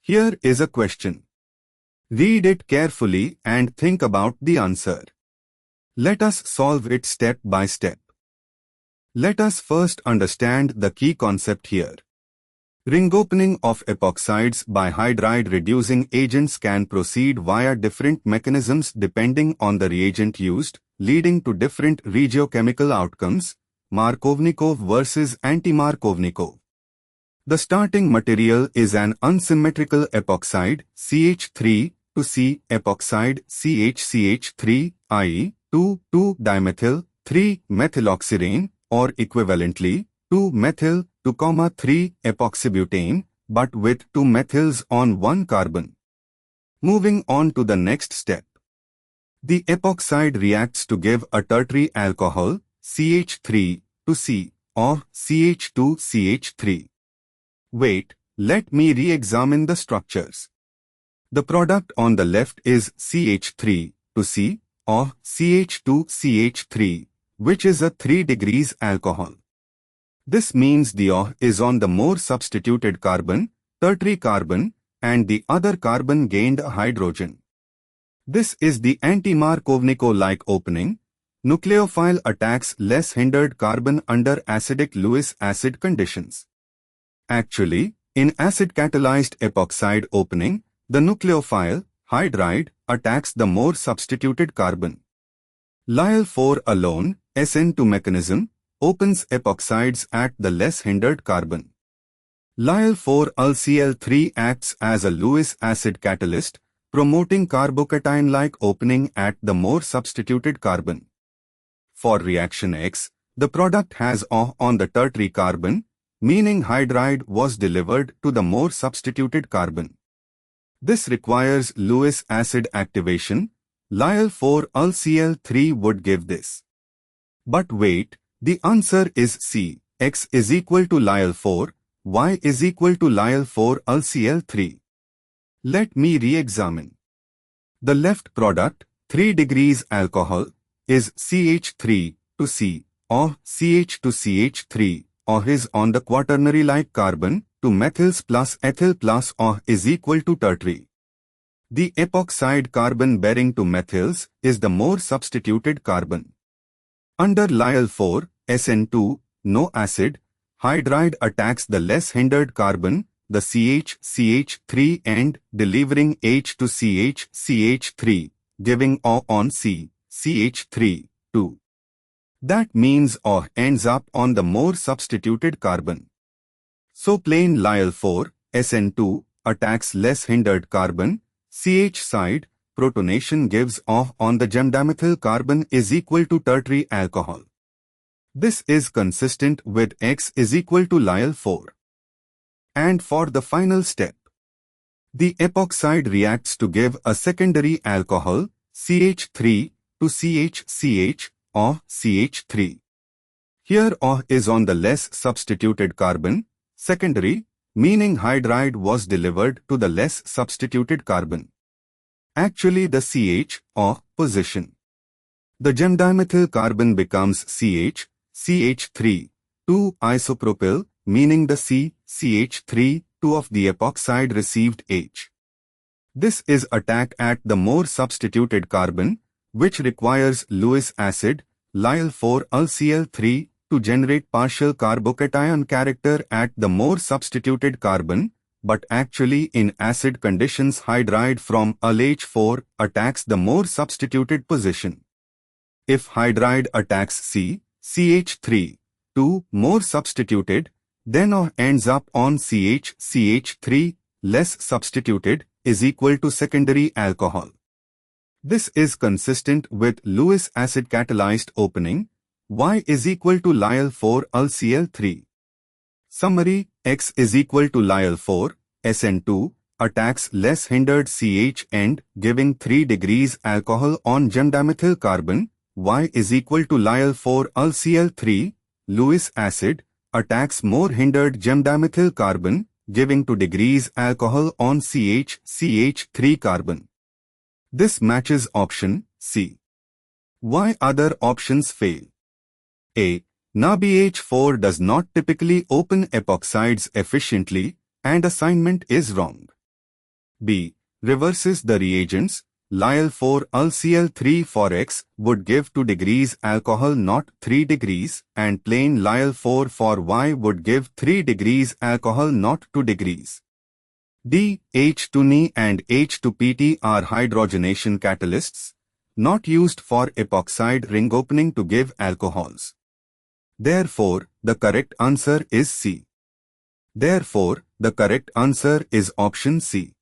Here is a question. Read it carefully and think about the answer. Let us solve it step by step. Let us first understand the key concept here. Ring opening of epoxides by hydride reducing agents can proceed via different mechanisms depending on the reagent used, leading to different regiochemical outcomes, Markovnikov versus anti-Markovnikov. The starting material is an unsymmetrical epoxide, CH3 to C epoxide CHCH3, i.e. 2,2-dimethyl, 3-methyloxyrane, or equivalently, 2-methyl, 2,3-epoxybutane, but with 2 methyls on 1 carbon. Moving on to the next step. The epoxide reacts to give a tertiary alcohol, CH3 to C, or CH2CH3. Wait, let me re-examine the structures. The product on the left is CH3 to C, or CH2CH3, which is a 3 degrees alcohol. This means the O is on the more substituted carbon, tertiary carbon, and the other carbon gained a hydrogen. This is the anti-Markovnikov-like opening. Nucleophile attacks less hindered carbon under acidic Lewis acid conditions. Actually, in acid-catalyzed epoxide opening, the nucleophile, hydride, attacks the more substituted carbon. Lyell-4 alone, SN2 mechanism, opens epoxides at the less hindered carbon. Lyell-4-UlCl3 acts as a Lewis acid catalyst, promoting carbocation-like opening at the more substituted carbon. For reaction X, the product has O on the tertiary carbon, meaning hydride was delivered to the more substituted carbon. This requires Lewis acid activation. Lyell-4-UlCl3 would give this. But wait, the answer is C. X is equal to Lyell-4, Y is equal to Lyell-4-UlCl3. Let me re-examine. The left product, 3 degrees alcohol, is CH3 to C, or CH to CH3, or is on the quaternary-like carbon, 2 methyls plus ethyl plus O is equal to tertiary. The epoxide carbon bearing 2 methyls is the more substituted carbon. Under Lyell-4, SN2, no acid, hydride attacks the less hindered carbon, the CH-CH3 end, delivering H to CH-CH3, giving O on C, CH3, 2. That means O ends up on the more substituted carbon. So plain Lyell-4, SN2, attacks less hindered carbon, CH side, protonation gives O on the gemdimethyl carbon is equal to tertiary alcohol. This is consistent with X is equal to Lyell-4. And for the final step, the epoxide reacts to give a secondary alcohol, CH3 to CH-CH, or CH3. Here O is on the less substituted carbon, secondary, meaning hydride was delivered to the less substituted carbon. Actually the CH, O, position. The gemdimethyl carbon becomes CH, CH3, 2 isopropyl, meaning the C, CH3, 2 of the epoxide received H. This is attack at the more substituted carbon, which requires Lewis acid, Lyell-4-UlCl3, to generate partial carbocation character at the more substituted carbon, but actually in acid conditions hydride from UlH4 attacks the more substituted position. If hydride attacks C, CH3, 2 more substituted, then O ends up on CH, CH3, less substituted, is equal to secondary alcohol. This is consistent with Lewis acid catalyzed opening, Y is equal to Lyell-4-UlCl3. Summary, X is equal to Lyell-4, SN2, attacks less hindered CH end, giving 3 degrees alcohol on gemdimethyl carbon, Y is equal to Lyell-4-UlCl3, Lewis acid, attacks more hindered gemdimethyl carbon, giving 2 degrees alcohol on CH, CH3 carbon. This matches option C. Why other options fail? A. NaBH4 does not typically open epoxides efficiently, and assignment is wrong. B. Reverses the reagents. Lyl 4 UlCl3 for X would give 2 degrees alcohol, not 3 degrees, and plain Lyl 4 for Y would give 3 degrees alcohol, not 2 degrees. D. H2Ne and H2PT are hydrogenation catalysts, not used for epoxide ring opening to give alcohols. Therefore, the correct answer is C. Therefore, the correct answer is option C.